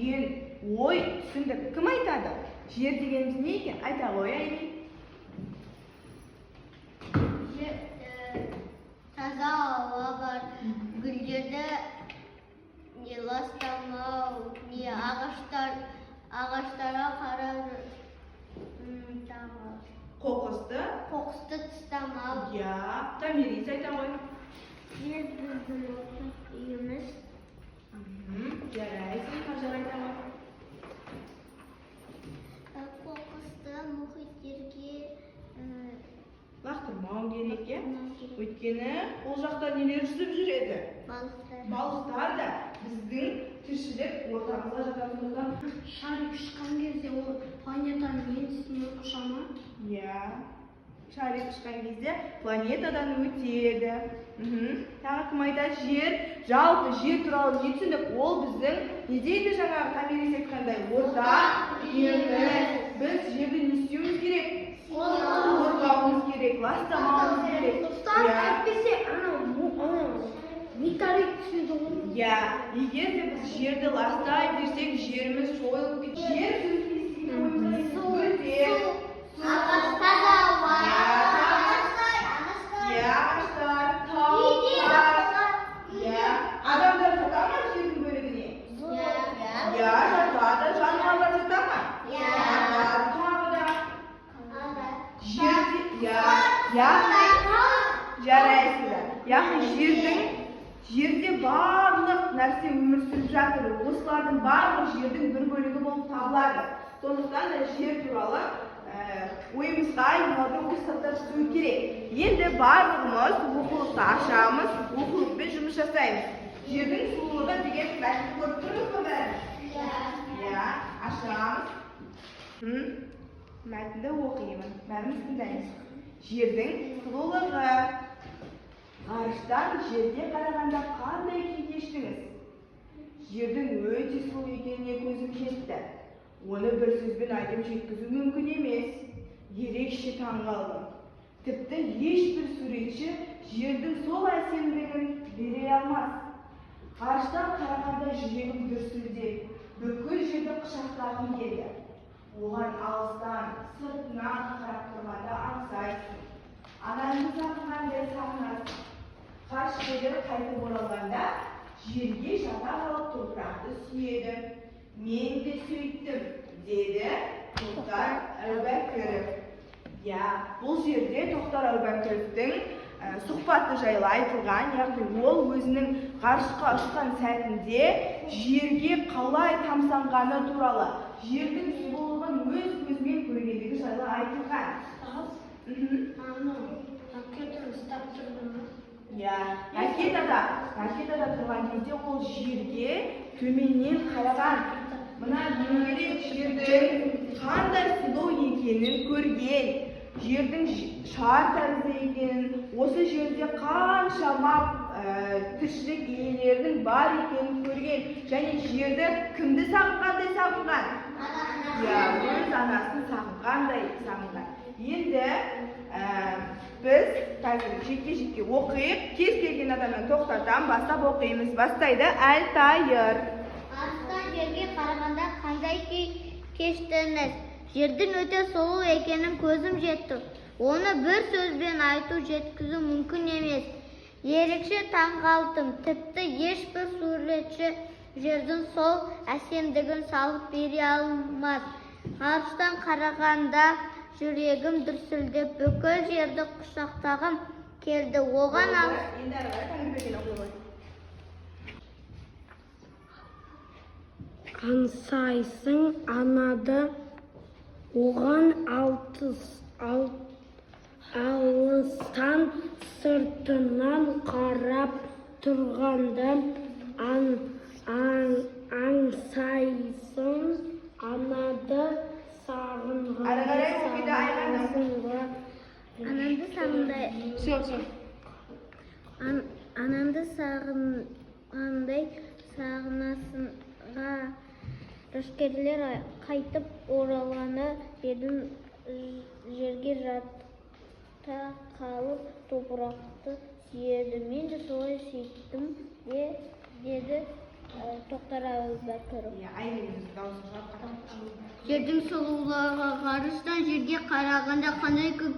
түйін, ой, түсіндік. Кім айтады? Жер дегеніміз не екен? Айта ғой, Айли. Таза ауа бар, гүлдерді ластамау, ағаштарға қарап Қоқысты тастамау. Я, Тамирис айта ғой. Жер біздің үйіміз. Жарайсың, Қажар айта ғой. Қоқысты мұхиттерге лақтырмау керек, е? Өйткені ол жақта нелер жүзіп жүреді? Балықтар да біздің тіршілік ортамызға жататындықтан. Шарик ұшқан кезде ол планетаның еншісіне ұша ма? Иә. Шарик ұшқан кезде планетадан өтеді. Тағы кім айтады? Жер, жалпы жер туралы не түсіндік? Ол біздің не дейді жаңағы Тамирис айтқандай? Ортақ үйіміз. Біз жерді не істеуіміз керек? Қорғауымыз керек, ластамауымыз керек. Иә, егер де біз жерді ластай берсек, жеріміз жойылып кетеді. Жер адамдар жата ма жердің бөлігіне? Иә, жатады. Жануарлар жата ма? Жарайсыздар. Яғни жерде барлық нәрсе өмір сүріп жатыр. Осылардың барлық жердің бір бөлігі болып табылады. Сондықтан да жер туралы ойымызға айналды осылар түсу керек. Енді барлығымыз оқулықты ашамыз, оқулықпен жұмыс жасаймыз. Жердің сұлулығы деген мәтінді көріп тұрмыз ба бәріміз? Иә, ашамыз. Мәтінді оқимын. Бәріміз тыңдаймыз. Жердің сұлулығы. Ғарыштан жерге қарағанда қандай күй кештіңіз? Жердің өте сұлу екеніне көзім жетті. Оны бір сөзбен айтып жеткізу мүмкін емес. Ерекше таңғалдым. Тіпті ешбір суретші жердің сол әсемдігін бере алмас. Ғарыштан қарағанда жүрегім дүрсілдеп, бүкіл жерді құшақтағым келді. Оған алыстан, сыртынан қарап тұрғанда аңсайсың. Анаңды сағынғандай сағынасың. Қаш келер қайтып оралғанда жерге жата қалып топырақты сүйеді. Мен де сөйттім, деді Тоқтар Әубәкіров. Я, бұл жерде Тоқтар Әубәкіровтің сұхбаты жайлы айтылған, яғни ол өзінің ғарышқа ұшқан сәтінде жерге қалай тамсанғаны туралы, жердің сұлулығын өз көзімен көргендігі жайлы айтылған. Я, ракетада тұрған кезде ол жерге төменнен қараған. Мына дөңгелек жердің қандай сұлу екенін көрген, жердің шар тәрізді екенін, осы жерде қаншама тіршілік иелерінің бар екенін көрген, және жерді кімді сағынғандай сағынған? Өз анасын сағынғандай сағынған. Енді біз қазір жеке оқиып, кез келген адаммен тоқтатам, бастап оқимыз. Бастайды Әлтайыр. Ғарыштан жерге қарағанда қандай күй кештіңіз? Жердің өте сұлу екенін көзім жетті. Оны бір сөзбен айту жеткізу мүмкін емес. Ерекше таңғалдым. Тіпті ешбір суретші жердің сол әсемдігін салып бере алмас. Ғарыштан қарағанда жүрегім дүрсілдеп, бүкіл жерді құшақтағым келді. Оған аңсайсың анады, оған алыстан сыртынан қарап тұрғанда аңсайсың анады, ананды сағынғандай сағынасыңға. Рашкерлер қайтып оралғаны жерге жата қалып топырақты сүйеді. Мен де солай сөйттім, деді Тоқтар Әубәкіров. Иә, айнеңіз дауысыңызға қарап. Жердің сұлулығы ғарыштан жерге қарағанда қандай күй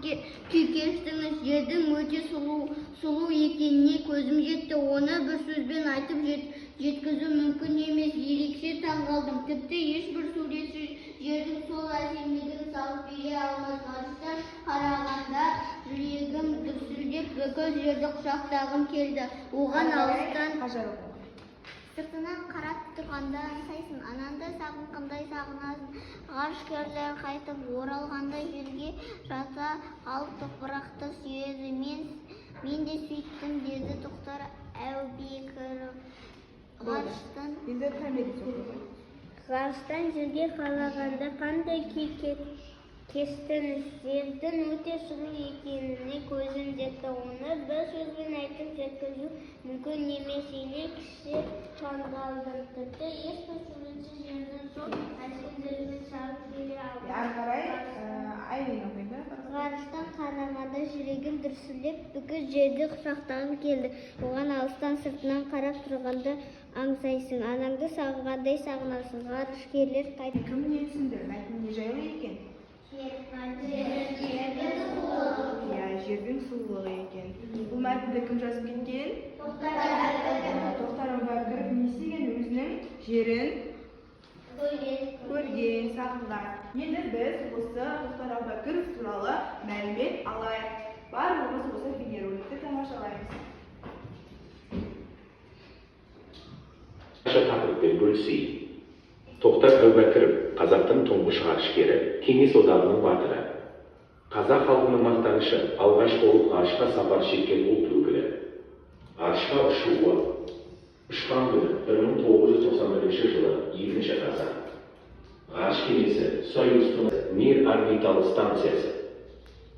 кештіңіз? Жердің өте сұлу екеніне көзім жетті. Оны бір сөзбен айтып жеткізу мүмкін емес. Ерекше таңғалдым. Тіпті ешбір суретші жердің сол әсемдігін салып бере алмас. Ғарыштан қарағанда жүрегім дүрсілдеп бүкіл жерді құшақтағым келді. Оған алыстан сыртынан қарап тұрғанда аңсайсың, анаңды сағынғандай сағынасың. Ғарышкерлер қайтып оралғанда жерге жата ал топырақты сүйеді. Мен де сөйттім, деді Тоқтар Әубәкіров. Ғарыштан жерге қарағанда қандай күй кештіңіз? Жердің өте сұлу екеніне көзім жетті. Оны бір сөзбен айтып жеткізу мүмкін емес. Ерекше таңғалдым. Тіпті ешбір суретші жердің сол әсемдігін салып бере алмас. Ғарыштан қарағанда жүрегім дүрсілдеп бүкіл жерді құшақтағым келді. Оған алыстан сыртынан қарап тұрғанда аңсайсың, анаңды сағынғандай сағынасың. Ғарышкерлер қайтып Кім не түсінді? Мәтін не жайлы екен? Жердің сұлулығы екен. Бұл мәтінді кім жазып кеткен? Тоқтар Әубәкіров не істеген? Өзінің жерін көрген, сағынған. Енді біз осы Тоқтар Әубәкіров туралы мәлімет алайық. Барлығымыз осы бейнероликті тамашалаймыз. Тақырыппен бөлісейік. Тоқтар Әубәкіров қазақтың тұңғыш ғарышкері, Кеңес одағының батыры. Қазақ халқының мақтанышы, алғаш болып ғарышқа сапар шеккен ұлт өкілі. Ғарышқа ұшқан күні 1991 жылы 2 қазан. Ғарыш кемесі Союз Мир орбиталық станциясы.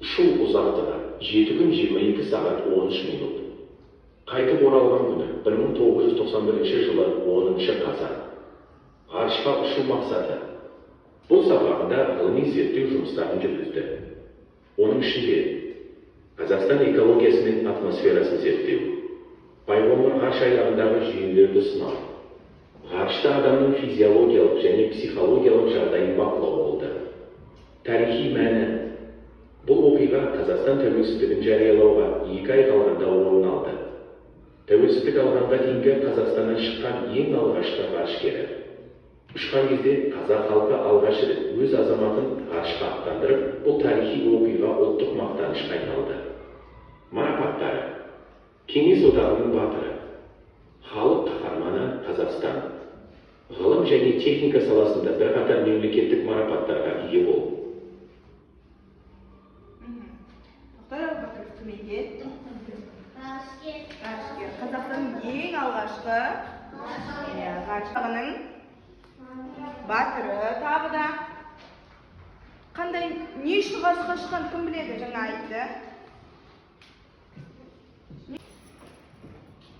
Ұшу ұзақтығы 7 күн 22 сағат 13 минут. Қайтып оралған күні 1991 жылы 10 қазан. Ғарышқа ұшу мақсаты. Бұл сапарында ғылыми зерттеу жұмыстарын жүргізді. Оның ішінде Қазақстан экологиясы мен атмосферасын зерттеу, байқоңыр ғарыш айлағындағы жүйелерді сынау, ғарышта адамның физиологиялық және психологиялық жағдайын бақылау болды. Тарихи мәні. Бұл оқиға Қазақстан тәуелсіздігін жариялауға 2 ай қалғанда орын алды. Тәуелсіздік алғанға дейінгі Қазақстаннан шыққан ең алғашқы ғарышкері. Ұшқан кезде қазақ халқы алғаш рет өз азаматын ғарышқа аттандырып, бұл тарихи оқиға ұлттық мақтанышқа айналды. Марапаттары. Кеңес одағының батыры. Халық қаһарманы Қазақстан. Ғылым және техника саласында бірқатар мемлекеттік марапаттарға ие болды. Тоқтар Әубәкіров кім екен? Ғарышкер. Қазақстанның ең алғашқы ғарышқының батыры. Тағы да қандай не үшін ғарышқа шыққан кім біледі? Жаңа айтты.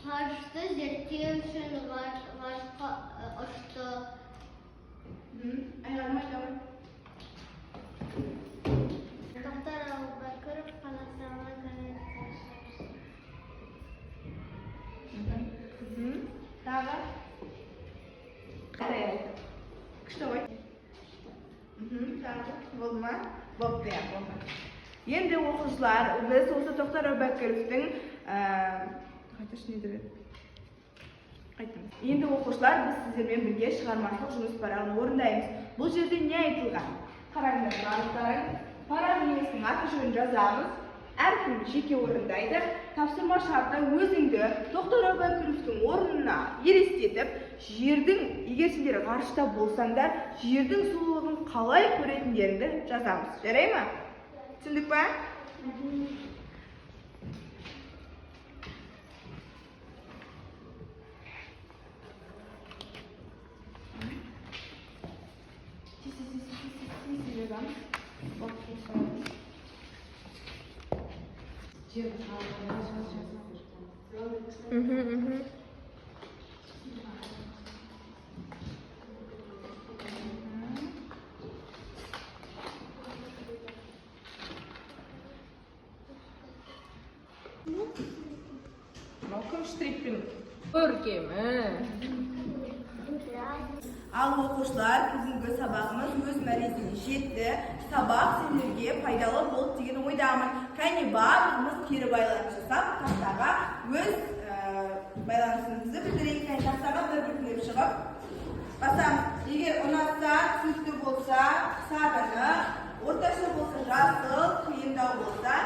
Ғарышты зерттеу үшін ғарышқа ұшты. Тоқтар Әубәкіров Қазақстанға Тағы? Күшті ғой. Тағы? Болды ма? Болды, иә, болды. Енді оқушылар, біз осы Тоқтар Әубәкіровтің Енді оқушылар, біз сіздермен бірге шығармашылық жұмыс парағын орындаймыз. Бұл жерде не айтылған? Қараңдар, барлықтарың парақ иесінің аты-жөнін жазамыз. Әркім жеке орындайды. Тапсырма шарты өзіңді Тоқтар Әубәкіровтің орнына елестетіп, жердің, егер сендер ғарышта болсаңдар, жердің сұлулығын қалай көретіндеріңді жазамыз. Жарай ма? Түсіндік па? Кім штрихпен? Көркем, Ал оқушылар, бүгінгі сабағымыз өз мәресіне жетті. Сабақ сендерге пайдалы болды деген ойдамын. Кәне барлығымыз кері байланыс жасап, тақтаға өз байланысымызды білдірейік. Кәне тақтаға бір бүктеп шығып басамыз. Егер ұнатса, түсінікті болса, сарыны, орташа болса, жасыл, қиындау болса,